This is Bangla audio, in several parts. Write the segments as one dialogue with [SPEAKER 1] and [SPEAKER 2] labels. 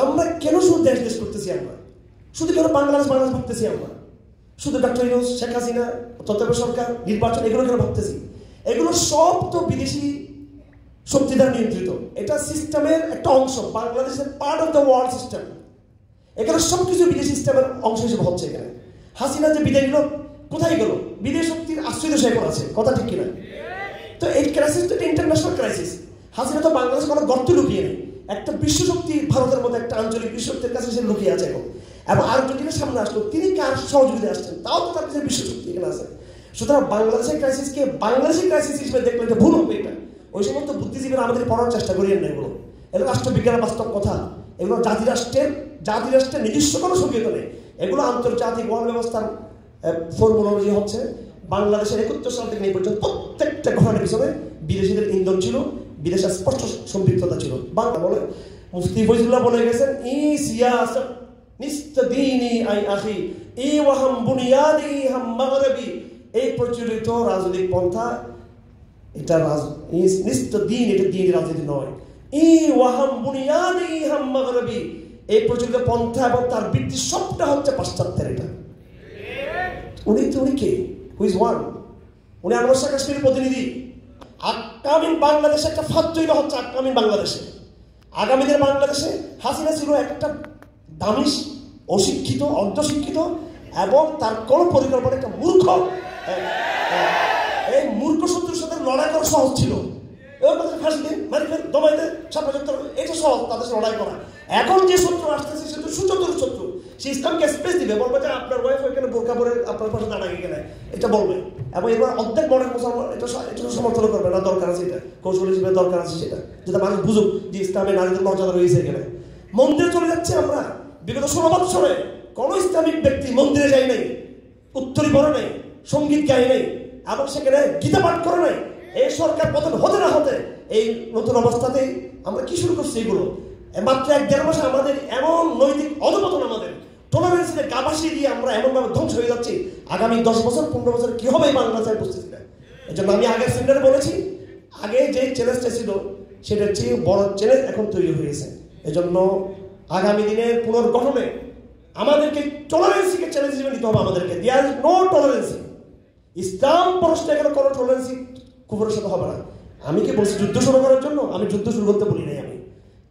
[SPEAKER 1] আমরা কেন শুধু দেশ দেশ করতেছি? আমরা শুধু কেন বাংলাদেশ বাংলাদেশ ভাবতেছি? আমরা শুধু ডক্টর ইউনূস, শেখ হাসিনা, তত্ত্বাবধায়ক সরকার, নির্বাচন, এগুলো কেন ভাবতেছি? এগুলো সব তো বিদেশি শক্তি দ্বারা নিয়ন্ত্রিত। এটা সিস্টেমের একটা অংশ। বাংলাদেশের part of the world system. এখানে সবকিছু বিদেশি সিস্টেমের অংশ হিসেবে হচ্ছে। এখানে হাসিনা যে বিদায় নিল, কোথায় গেল? বিদেশ শক্তির আশ্রয় দেশে এখন আছে, কথা ঠিক কিনা? তো এই ক্রাইসিস তো ইন্টারন্যাশনাল ক্রাইসিস। হাসিনা তো বাংলাদেশে কোনো গর্ত লুকিয়ে নেই। একটা বিশ্বশক্তি ভারতের মধ্যে একটা আঞ্চলিক বিশ্বশক্তির কাছে সে লুকিয়ে আছে এখন। এবং আর্জেন্টিনার সামনে আসলো, তিনি কার সহযোগিতায় আসছেন? তাও তো তার কাছে বিশ্বশক্তি এখানে আছে। সুতরাং বাংলাদেশের ক্রাইসিসকে বাংলাদেশের ক্রাইসিস হিসেবে দেখলে এটা ভুল হবে। এটা ওই সমস্ত বুদ্ধিজীবীরা আমাদের পড়ার চেষ্টা করিয়েন না। এগুলো রাষ্ট্রবিজ্ঞানের বাস্তব কথা। এগুলো জাতিরাষ্ট্রের নিজস্ব কোনো সক্রিয়তা নেই। এগুলো আন্তর্জাতিক ওয়ার্ল্ড ব্যবস্থার ফর্মুলজি হচ্ছে। বাংলাদেশের 71 সাল থেকে এই পর্যন্ত প্রত্যেকটা ঘটনার পিছনে বিদেশিদের ইন্ধন ছিল, বিদেশের স্পষ্ট সম্পৃক্ততা ছিল। বাংলা বলে মুফতি ফয়জুল্লাহ বলে গেছেন, ই সিয়াসত নিস্তদীনি আই আখি ই ওয়াহাম বুনিয়াদি হাম মাগরিবি। এই প্রচলিত রাজনৈতিক পন্থা, এটা নিস্তদীন, এটা দিন রাজনীতি নয়। ই ওয়াহাম বুনিয়াদি হাম মাগরিবি, এই প্রচলিত পন্থা এবং তার ভিত্তি সবটা হচ্ছে পাশ্চাত্যের। এটা উনি কে? Who is one? উনি আনোয়ার শাহ কাশ্মীরের প্রতিনিধি। আগামী বাংলাদেশে একটা ফাঁদ তৈরি হচ্ছে। আগামীদের বাংলাদেশে হাসিনা ছিল একটা দামিস, অশিক্ষিত, অর্ধশিক্ষিত এবং তার কোন পরিকল্পনা, একটা মূর্খ। এই মূর্খ শত্রুর সাথে লড়াই করা সহজ ছিল। ফাঁসি দিন, মারি ফেল, দমাই দেন, এটা সহজ তাদের সাথে লড়াই করা। এখন যে শত্রু আসতেছে সে তো সুচতুর শত্রু। সে ইসলামকে স্পেস দিবে, বলবে যে আপনার ওয়াইফ ওইখানে বোরকা পরে আপনার পাশে দাঁড়ায় গেলে, এটা বলবে। এবং এবার অর্ধেক মডেল মুসলমান এটা সমর্থন করবে না। দরকার আছে এটা, কৌশল হিসেবে দরকার আছে সেটা, যাতে মানুষ বুঝুক যে ইসলামে নারীদের মর্যাদা রয়েছে এখানে। মন্দিরে চলে যাচ্ছে আমরা। বিগত 16 বছরে কোনো ইসলামিক ব্যক্তি মন্দিরে যায় নাই, উত্তরী পড়ে নাই, সঙ্গীত গায় নাই এবং সেখানে গীতা পাঠ করে নাই। এই সরকার পতন হতে না হতে এই নতুন অবস্থাতেই আমরা কি শুরু করছি? এগুলো মাত্র 1-1.5 মাসে আমাদের এমন নৈতিক অধপতন, আমাদের টলারেন্সের গাবাসি দিয়ে আমরা এমনভাবে ধ্বংস হয়ে যাচ্ছি। আগামী 10 বছর 15 বছর কি হবে এই বাংলাদেশের বুঝতেছি না। এই জন্য আমি আগের সেমিনারে বলেছি, আগে যে চ্যালেঞ্জটা ছিল সেটার চেয়ে বড় চ্যালেঞ্জ এখন তৈরি হয়েছে। এই জন্য আগামী দিনের পুনর্গঠনে আমাদেরকে টলারেন্সিকে চ্যালেঞ্জ হিসেবে নিতে হবে। আমাদেরকে দেয়ার ইজ নো টলারেন্সি। ইসলাম প্রশ্নে এখানে কোনো টলারেন্সি কুফরের সাথে হবে না। আমি কি বলছি যুদ্ধ শুরু করার জন্য? আমি যুদ্ধ শুরু করতে বলি নাই। আমি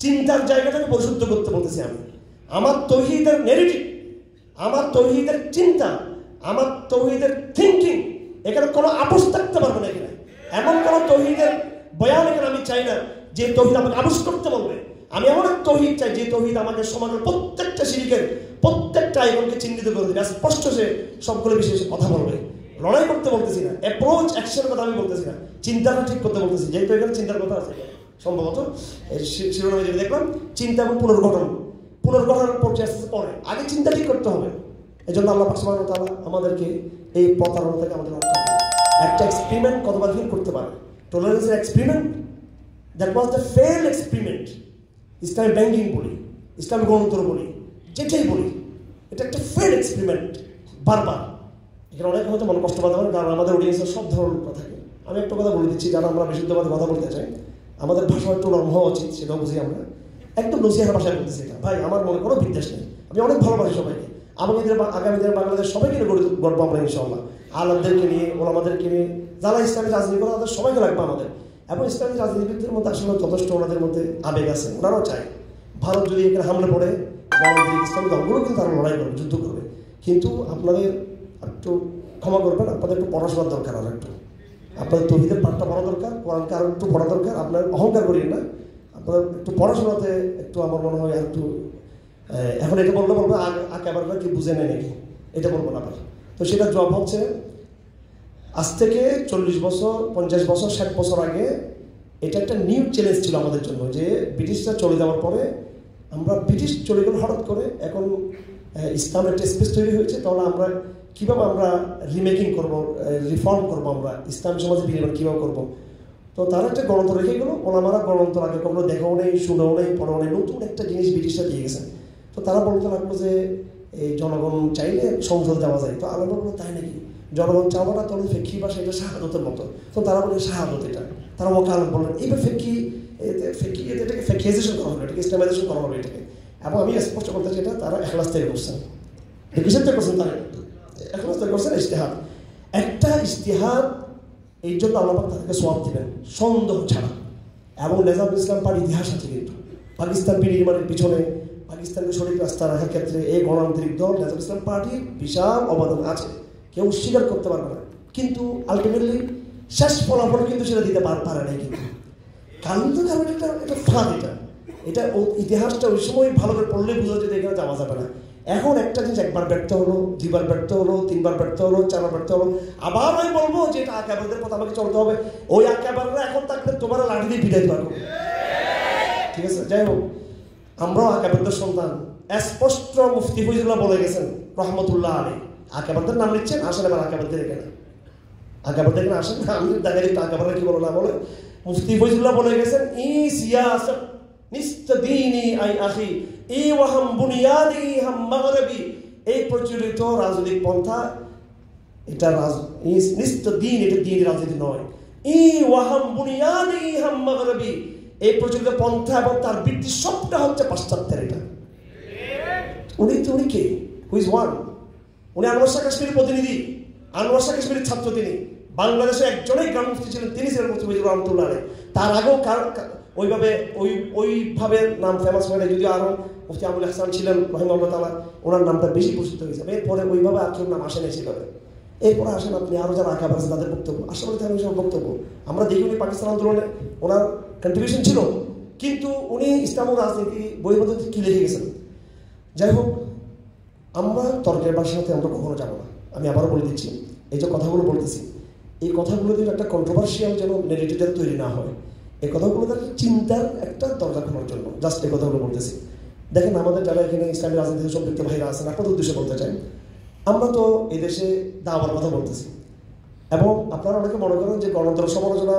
[SPEAKER 1] চিন্তার জায়গাটাকে পরিশুদ্ধ করতে বলতেছি। আমি আমার তৌহিদের নেগেটিভ, আমার তৌহিদের চিন্তা, আমার তৌহিদের থিঙ্কিং, এখানে কোনো আপোষ থাকতে পারবে না। এখানে এমন কোনো তৌহিদের বয়ান এখানে আমি চাই না যে তৌহিদ আমাকে আপোষ করতে বলবে। আমি এমন এক তৌহিদ চাই যে তৌহিদ আমাকে সমাজের প্রত্যেকটা শিরকের প্রত্যেকটা আইকনকে চিহ্নিত করে দেবে, স্পষ্ট সে সবগুলো বিষয়ে কথা বলবে। লড়াই করতে বলতেছি না, অ্যাপ্রোচ অ্যাকশনের কথা আমি বলতেছি না, চিন্তাটা ঠিক করতে বলতেছি। যেহেতু এখানে চিন্তার কথা আছে, সম্ভবত শিরোনামে যেটা দেখলাম চিন্তা এবং পুনর্গঠনের পর্যায়ে আসতে পরে আগে চিন্তা ঠিক করতে হবে। এই জন্য আল্লাহ পাক সুবহানাহু ওয়া তাআলা আমাদেরকে এই প্রতারণা থেকে আমাদের রক্ষা করে। একটা এক্সপেরিমেন্ট কতবার ফেল করতে পারে? টলারেন্সের experiment, that was the fail experiment. Islamic banking বলি, ইসলামিক গণতন্ত্র বলি, যেটাই বলি, এটা একটা ফেল এক্সপেরিমেন্ট। বারবার এখানে অনেক হয়তো মনে কষ্ট পাতে পারেন, কারণ আমাদের অডিয়েন্সের সব ধরনের কথা থাকে। আমি একটা কথা বলে দিচ্ছি, যারা আমরা বিশুদ্ধভাবে কথা বলতে চাই, আমাদের ভাষা একটু নরম হওয়া উচিত, সেটাও বুঝি আমরা। একদম নসিহার ভাষায় বলতেছি এটা। ভাই, আমার মনে কোনো বিদ্বেষ নেই, আমি অনেক ভালোবাসি সবাইকে। আগামী দিনের বাংলাদেশ সবাইকে নিয়ে গর্ব আমরা ইনশাআল্লাহ। আলেমদেরকে নিয়ে, ওলামাদেরকে নিয়ে, যারা ইসলামী রাজনীতি করে তাদের সবাইকে লাগবে আমাদের। এবং ইসলামী রাজনীতিবিদদের মধ্যে আসলে যথেষ্ট ওনাদের মধ্যে আবেগ আছে, ওনারাও চায় ভারত যদি এখানে হামলে পড়ে ইসলামী দলগুলো কিন্তু তারা লড়াই করবে, যুদ্ধ করবে। কিন্তু আপনাদের একটু ক্ষমা করবেন, আপনাদের একটু পড়াশোনার দরকার, আর একটু আপনাদের তৌহিদের পাঠটা পড়া দরকার, কোরআনকে আরও একটু পড়া দরকার। আপনার অহংকার করিয়েন না, আপনার একটু পড়াশোনাতে একটু আমার মনে হয় একটু। এখন এটা বলবো আঁকাবারটা কি বুঝে নেয় নাকি, এটা বলবো না আবার। তো সেটা জব হচ্ছে আজ থেকে 40 বছর, 50 বছর, 60 বছর আগে এটা একটা নিউ চ্যালেঞ্জ ছিল আমাদের জন্য, যে ব্রিটিশরা চলে যাওয়ার পরে আমরা, ব্রিটিশ চলে গেল হঠাৎ করে, এখন ইসলামের একটা স্পেস তৈরি হয়েছে, তাহলে আমরা কীভাবে আমরা রিমেকিং করবো, রিফর্ম করবো, আমরা ইসলামী সমাজে বিনিয়োগ কীভাবে করবো। তো তারা একটা গণতন্ত্র রেখে গেলো, ওনারা গণতন্ত্র আগে কখনো দেখাও নেই, শুনেও নেই, পড়াও নেই, নতুন একটা জিনিস ব্রিটিশরা দিয়ে গেছেন। তো তারা বলতে লাগলো যে এই জনগণ চাইলে সংসদ যাওয়া যায়। তো আমরা বলবো তাই নাকি, জনগণ চাওয়াটা তোর ফেকি বা সেটা শাহাদতের মতো। তো তারা বলে শাহাদত এটা, তারা ওকে আলম বললেন এইবার এটাকে ফেকিয়েশন করা হলো, এটাকে ইসলামাইজেশন করা হলো এটাকে। এবং আমি স্পষ্ট করতে চাই এটা তারা এখলাস থেকে করছেন, কিসের থেকে করছেন, তারা এখলাস থেকে করছেন ইজতিহাদ। একটা ইজতিহাদ এই জন্য আল্লাহ পাক তাদেরকে সওয়াব দিবেন সন্দেহ ছাড়া। এবং নেজামুল ইসলাম পার্টির ইতিহাস আছে কিন্তু পাকিস্তান বিনির্মাণের পিছনে, পাকিস্তানকে সঠিক রাস্তা রাখার ক্ষেত্রে এই গণতান্ত্রিক দল নেজামুল ইসলাম পার্টির বিশাল অবদান আছে, কেউ স্বীকার করতে পারবে না। কিন্তু আলটিমেটলি শেষ ফলাফল কিন্তু সেটা দিতে পারে নাই। কিন্তু কারণ তো কারণ এটা ফাঁদ, এটা ইতিহাসটা ওই সময় ভালো করে পড়লে বুঝা যেত এখানে যাওয়া যাবে না। এখন একটা জিনিস একবার ব্যর্থ হলো, দুইবার ব্যর্থ হলো, তিনবার ব্যর্থ হলো, চারবার ব্যর্থ হলো, আবার আমি বলবো যে এটা আকাবারদের কথা আমাকে চলতে হবে। ওই আকাবাররা এখন থাকলে তোমার লাঠি দিয়ে পিটাইতে পারবো, ঠিক আছে? যাই হোক, আমরাও আকাবারদের সন্তান। স্পষ্ট মুফতি ফয়জুল্লাহ বলে গেছেন রহমতুল্লাহ আলাইহি, আকাবারদের নাম নিচ্ছেন, আসেন এবার আকাবারদের এখানে, আকাবারদের এখানে আসেন। আমি দেখা যাই আকাবাররা কি বলো না বলে। মুফতি ফয়জুল্লাহ বলে গেছেন, ই সিয়াসত নিস্তদিনী আই আখি ই ওয়াহাম বুনিয়াদি হাম মাগরিবি, এই প্রচলিত রাজনৈতিক পন্থা এটা নিস্তদিন, এটা দিন রাজনীতি নয়। ই ওয়াহাম বুনিয়াদি হাম মাগরিবি, এই প্রচলিত পন্থা এবং তার ভিত্তি সবটা হচ্ছে পাশ্চাত্যের। এটা উনি কে? Which one? উনি আনোয়ার শাহ কাশ্মীরের প্রতিনিধি, আনোয়ার শাহ কাশ্মীরের ছাত্র। তিনি বাংলাদেশে একজনই গ্রাম মুফতি ছিলেন, তিনি ছিলেন মুফতি ফয়জুর রহমতুল্লাহ আলাইহি। তার আগেও ওইভাবে নাম ফেমাস হয় না, যদিও আরো মুফতি আবুল হাসান ছিলেন রহিমাহুল্লাহ তাআলা, ওনার নামটা বেশি পরিচিত হয়েছে। এরপরে ওইভাবে আর কেউ নাম আসে না সেভাবে। এরপরে আসেন আপনি আরো যারা আঁকা আছে তাদের বক্তব্য, আশরাফুল ইসলাম সব বক্তব্য আমরা দেখি। উনি পাকিস্তান আন্দোলনে ওনার কন্ট্রিবিউশন ছিল, কিন্তু উনি ইসলাম ও রাজনীতি বইয়ের মধ্যে কি লিখে গেছেন। যাই হোক, আমরা তর্কের ভাষাতে আমরা কখনো যাবো না। আমি আবারও বলে দিচ্ছি, এই যে কথাগুলো বলতেছি, এই কথাগুলো দিয়ে একটা কন্ট্রোভার্সিয়াল যেন নেগেটিভ তৈরি না হয়, এই কথাগুলো তার চিন্তার একটা দরজা খোলার জন্য জাস্ট এই কথাগুলো বলতেছি। দেখেন, আমাদের যারা এখানে ইসলামী রাজনীতিতে সম্পৃক্ত ভাইরা আছেন, আপনাদের উদ্দেশ্যে বলতে চাই, আমরা তো এই দেশে দাওয়ার কথা বলতেছি, এবং আপনারা অনেকে মনে করেন যে গণতন্ত্র সমালোচনা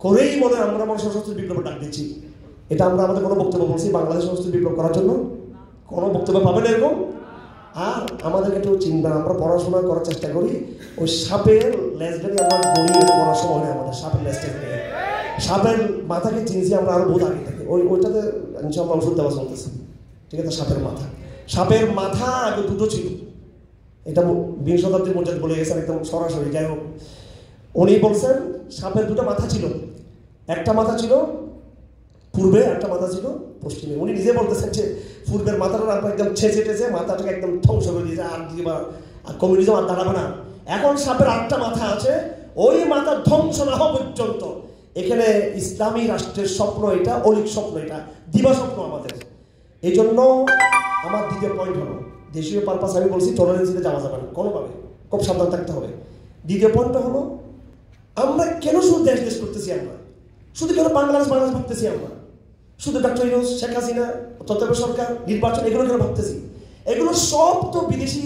[SPEAKER 1] করেই আমরা সশস্ত্র বিপ্লব ডাক দিচ্ছি। এটা আমরা আমাদের কোনো বক্তব্য বলছি বাংলাদেশ সশস্ত্র বিপ্লব করার জন্য? কোনো বক্তব্য পাবেন এরকম? আর আমাদেরকে একটু চিনবেন, আমরা পড়াশোনা করার চেষ্টা করি, ওই সাপের লেজটাকে আমরা গড়িয়ে পড়ার সময় হয় আমাদের, সাপের লেজটাকে সাপের মাথাকে চিনছি আমরা আরো বহুত আগে থেকে। ওইটাতে ইনশাআল্লাহ ওষুধ দেওয়া চলতেছে, ঠিক আছে? সাপের মাথা আগে দুটো ছিল, এটা 20 শতাব্দীর মর্যাদা বলে গেছেন একদম সরাসরি। যাই হোক, উনি বলছেন সাপের দুটো মাথা ছিল, একটা মাথা ছিল পূর্বে, একটা মাথা ছিল পশ্চিমে। উনি নিজে বলতেছেন যে পূর্বের মাথাটা আপনার একদম ছেঁচে মাথাটাকে একদম ধ্বংস করে দিয়েছে, আর কমিউনিজম আর দাঁড়াবে না। এখন সাপের 8টা মাথা আছে, ওই মাথা ধ্বংস না হওয়া পর্যন্ত এখানে ইসলামী রাষ্ট্রের স্বপ্ন, এটা অলিক স্বপ্ন, এটা দিবা স্বপ্ন আমাদের। এই জন্য আমার দ্বিতীয় পয়েন্ট হলো, দেশীয় পারপাস আমি বলছি, টলারেন্সিতে যাওয়া যাবে না কোনোভাবে, খুব সাবধান থাকতে হবে। দ্বিতীয় পয়েন্টটা হলো, আমরা কেন শুধু দেশ করতেছি, আমরা শুধু কেন বাংলাদেশ ভাবতেছি, আমরা শুধু ডক্টর ইউনূস, শেখ হাসিনা, তত্ত্বাবধায়ক সরকার, নির্বাচন, এগুলো কেন ভাবতেছি? এগুলো সব তো বিদেশি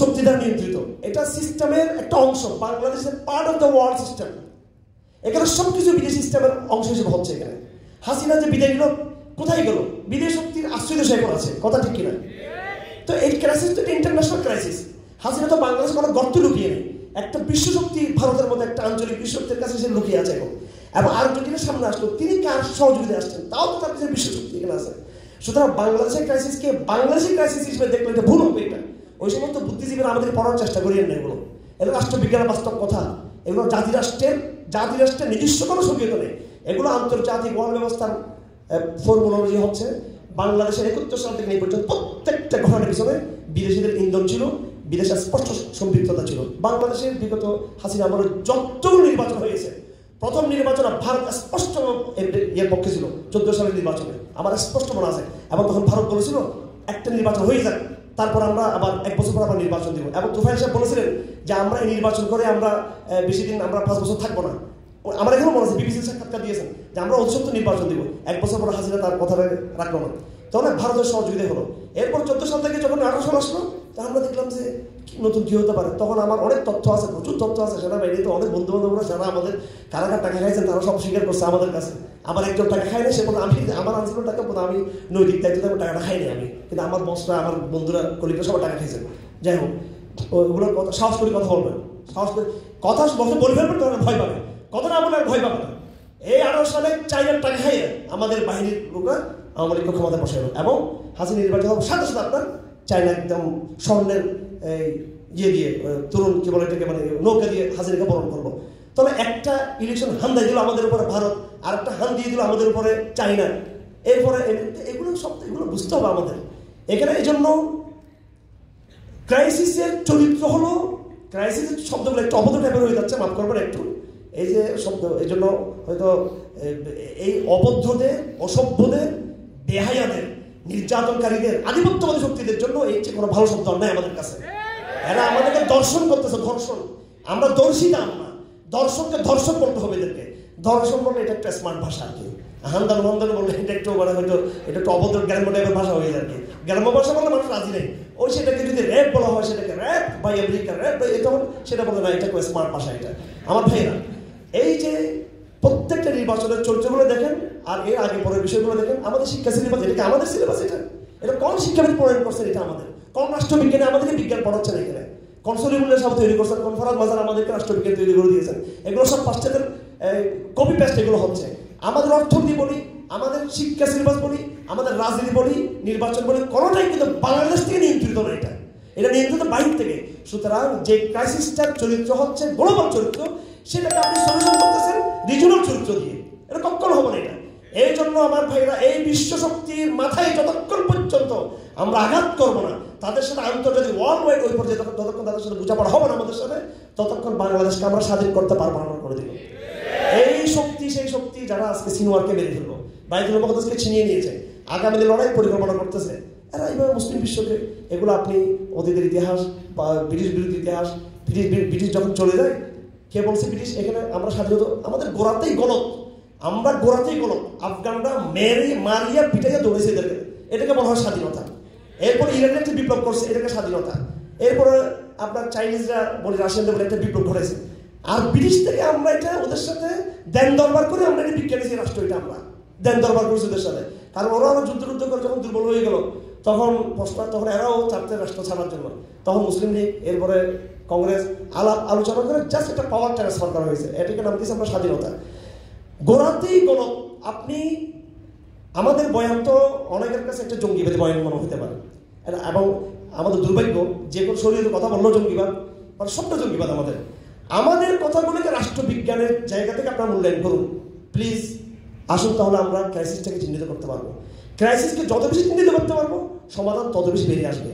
[SPEAKER 1] শক্তি দ্বারা নিয়ন্ত্রিত, এটা সিস্টেমের একটা অংশ, বাংলাদেশের part of the world system. এখানে সবকিছু বিদেশি সিস্টেমের অংশ হিসেবে হচ্ছে। এখানে হাসিনা যে বিদায় নিল, কোথায় গেল? বিদেশ শক্তির আশ্রয় দেশে এখন আছে, কথা ঠিক কিনা? তো এই ক্রাইসিস তো একটা ইন্টারন্যাশনাল ক্রাইসিস। হাসিনা তো বাংলাদেশ কোনো গর্ত লুকিয়ে নেই, একটা বিশ্বশক্তি ভারতের মধ্যে একটা আঞ্চলিক বিশ্বশক্তির কাছে সে লুকিয়ে আছে এখন। এবং আর্জেন্টিনার সামনে আসলো, তিনি কার সহযোগিতা আসছেন? তাও তো তার কাছে বিশ্বশক্তি এখানে আছে। সুতরাং বাংলাদেশের ক্রাইসিসকে বাংলাদেশের ক্রাইসিস হিসেবে দেখলে এটা ভুল হবে। এটা ওই সমস্ত বুদ্ধিজীবীরা আমাদের পড়ার চেষ্টা করিয়েন না, এগুলো রাষ্ট্রবিজ্ঞানের বাস্তব কথা। এগুলো জাতিরাষ্ট্রের নিজস্ব কোনো সক্রিয়তা নেই, এগুলো আন্তর্জাতিক ওয়ার্ল্ড ব্যবস্থার ফর্মুলজি হচ্ছে। বাংলাদেশের 71 সাল থেকে এই পর্যন্ত প্রত্যেকটা ঘটনার পিছনে বিদেশিদের ইন্ধন ছিল, বিদেশের স্পষ্ট সম্পৃক্ততা ছিল। বাংলাদেশের বিগত হাসিনা আমলের যতগুলো নির্বাচন হয়েছে, প্রথম নির্বাচন ভারত স্পষ্ট এর পক্ষে ছিল। 14 সালের নির্বাচনে আমার স্পষ্ট মনে আছে, এবং তখন ভারত বলেছিল একটা নির্বাচন হয়ে যাক, তারপর আমরা আবার 1 বছর পর আবার নির্বাচন দিব। এবং তুফাইল সাহেব বলেছিলেন যে আমরা এই নির্বাচন করে আমরা বেশি দিন, আমরা 5 বছর থাকবো না। আমার এখনো মনে আছে, বিবিসির সাক্ষাৎকার দিয়েছেন যে আমরা অধিসত্ব নির্বাচন দিব, 1 বছর পর হাসিনা তার কথাটা রাখলো না। তখন ভারতের সহযোগিতা হলো। এরপর 14 সাল থেকে যখন 18 সাল আসলো, তখন আমরা দেখলাম যে নতুন কি হতে পারে। তখন আমার অনেক তথ্য আছে, প্রচুর তথ্য আছে সেনাবাহিনীতে, অনেক বন্ধু বান্ধবরা যারা আমাদের কারা টাকা খাইছেন তারা সব স্বীকার করছে আমাদের কাছে। আমার একজন টাকা খাই না, সে আমি আমার আনছিল টাকা, আমি নৈতিক দায়িত্ব টাকাটা খাইনি আমি, কিন্তু আমার বসরা, আমার বন্ধুরা, কলিগরা সবাই টাকা খাইছেন। যাই হোক, ওগুলোর কথা সাহস করে কথা বলবেন, সাহস করে কথা বলে ফেলবেন, তখন ভয় পাবে, কথা না বলে আর ভয় পাবে না। এই 18 সালে চাইনার টাকা খাইয়ে আমাদের বাহিনীর লোকরা আওয়ামী লীগকে ক্ষমতা বসাইল এবং হাসিনা নির্বাচিত হওয়ার সাথে সাথে আপনার চায়না একদম স্বর্ণের ইয়ে দিয়ে তরুণ কি বলে এটাকে মানে নৌকা দিয়ে হাসিনাকে বরণ করলো। তাহলে একটা ইলেকশন হান দিয়ে দিল আমাদের উপরে ভারত, আর একটা হান দিয়ে দিল আমাদের উপরে চায়না। এরপরে এগুলো সব এগুলো বুঝতে হবে আমাদের এখানে। এই জন্য ক্রাইসিসের চরিত্র হলো, ক্রাইসিসের শব্দগুলো একটু অবদ্ধ টাইপের হয়ে যাচ্ছে, মাফ করবেন একটু এই যে শব্দ, এই জন্য হয়তো এই অবদ্ধদের, অসভ্যদের, বেহায়াদের, নির্যাতনকারীদের, আধিপত্যবাদী শক্তিদের জন্য এই যে কোনো ভালো শব্দ নাই আমাদের কাছে। এরা আমাদেরকে দর্শন করতেছে, ধর্ষণ। আমরা দর্শিতা, আমরা দর্শনকে ধর্ষণ করতে হবে এদেরকে। ধর্ষণ বললে এটা একটা স্মার্ট ভাষা আর কি, হান্দান মন্দান বললে এটা একটু মানে হয়তো এটা একটু অভদ্র গ্রাম্য টাইপের ভাষা হয়ে যায় আর কি। গ্রাম্য ভাষা বললে মানুষ রাজি নেই। ওই সেটাকে যদি র্যাপ বলা হয়, সেটাকে rap by America, rap by এটা সেটা বলে না, এটা কোনো স্মার্ট ভাষা। এটা আমার ভাইয়েরা, এই যে প্রত্যেকটা নির্বাচনের চরিত্রগুলো দেখেন আর এর আগে পরের বিষয়গুলো দেখেন। আমাদের শিক্ষা সিলেবাস, এটা আমাদের সিলেবাস, এটা কোন শিক্ষাবিদ প্রণয়ন করছেন? এটা আমাদের কোন রাষ্ট্রবিজ্ঞানী আমাদেরকে বিজ্ঞান পড়াচ্ছেন এখানে? কোন সলিমুল্লাহ সাহেব তৈরি করছেন, কোন ফরাদ মাজার আমাদেরকে রাষ্ট্রবিজ্ঞান তৈরি করে দিয়েছেন? এগুলো সব পাশ্চাত্যের কপি পেস্ট এগুলো হচ্ছে। আমাদের অর্থনীতি বলি, আমাদের শিক্ষা সিলেবাস বলি, আমাদের রাজনীতি বলি, নির্বাচন বলি, কোনোটাই কিন্তু বাংলাদেশ থেকে নিয়ন্ত্রিত না। এটা নিয়ন্ত্রিত বাইরে থেকে। সুতরাং যে ক্রাইসিসটার চরিত্র হচ্ছে গ্লোবাল চরিত্র, সেটাকে আপনি সলিউশন করতেছেন রিজিওনাল চরিত্র দিয়ে। এটা কখনো হবে না এটা। এই জন্য আমার ভাইরা, এই বিশ্ব শক্তির মাথায় যতক্ষণ পর্যন্ত আমরা আঘাত করবো না, তাদের সাথে আন্তর্জাতিক ওয়ার্ল্ড ওয়াইড ওই পর্যায়ে যতক্ষণ তাদের সাথে বোঝাপড়া হবে না আমাদের সাথে, ততক্ষণ বাংলাদেশকে আমরা স্বাধীন করতে পারবো না, আমরা করে দিব। এই শক্তি, সেই শক্তি যারা আজকে সিনোয়ারকে মেরে ফেলবো, বাইতুল মুকাদ্দাসকে ছিনিয়ে নিয়েছে, আগামী দিন লড়াই পরিকল্পনা করতেছে, এরা এইভাবে মুসলিম বিশ্বকে, এগুলো আপনি অতীতের ইতিহাস বা ব্রিটিশ বিরোধী ইতিহাস, ব্রিটিশ যখন চলে যায়, কে বলছে ব্রিটিশ এখানে আমরা স্বাধীনতা, আমাদের গোড়াতেই গলত, আমরা গোড়াতেই গলত। আফগানরা মারিয়া পিটাইয়া দৌড়েছে এদেরকে, এটাকে বলা হয় স্বাধীনতা। এরপরে ইরানের একটা বিপ্লব করছে, এটাকে স্বাধীনতা। এরপরে আপনার চাইনিজরা বলে, রাশিয়ানরা বলে একটা বিপ্লব ঘটেছে। আর ব্রিটিশ থেকে আমরা এটা ওদের সাথে দেন দরবার করে আমরা এটা বিজ্ঞানী রাষ্ট্র, এটা আমরা দেন দরবার করছি ওদের সাথে। কারণ ওরা যুদ্ধ করে যখন দুর্বল হয়ে গেল, তখন এরাও চারটে রাষ্ট্র ছাড়ার জন্য, তখন মুসলিম লীগ, এরপরে কংগ্রেস আলোচনা করে জাস্ট একটা পাওয়ার ট্রান্সফার করা হয়েছে, এটাকে নাম দিয়েছে আমরা স্বাধীনতা। গোড়াতেই কোনো আপনি আমাদের বয়ান তো অনেকের কাছে একটা জঙ্গিবাদী বয়ান মনে হতে পারে, এবং আমাদের দুর্ভাগ্য যে কোনো শরীরের কথা বললো জঙ্গিবাদ, মানে সবটা জঙ্গিবাদ। আমাদের কথাগুলোকে রাষ্ট্রবিজ্ঞানের জায়গা থেকে আপনারা মূল্যায়ন করুন প্লিজ। আসুন, তাহলে আমরা ক্রাইসিসটাকে চিহ্নিত করতে পারবো। ক্রাইসিসকে যত বেশি চিহ্নিত করতে পারবো, সমাধান তত বেশি বেরিয়ে আসবে।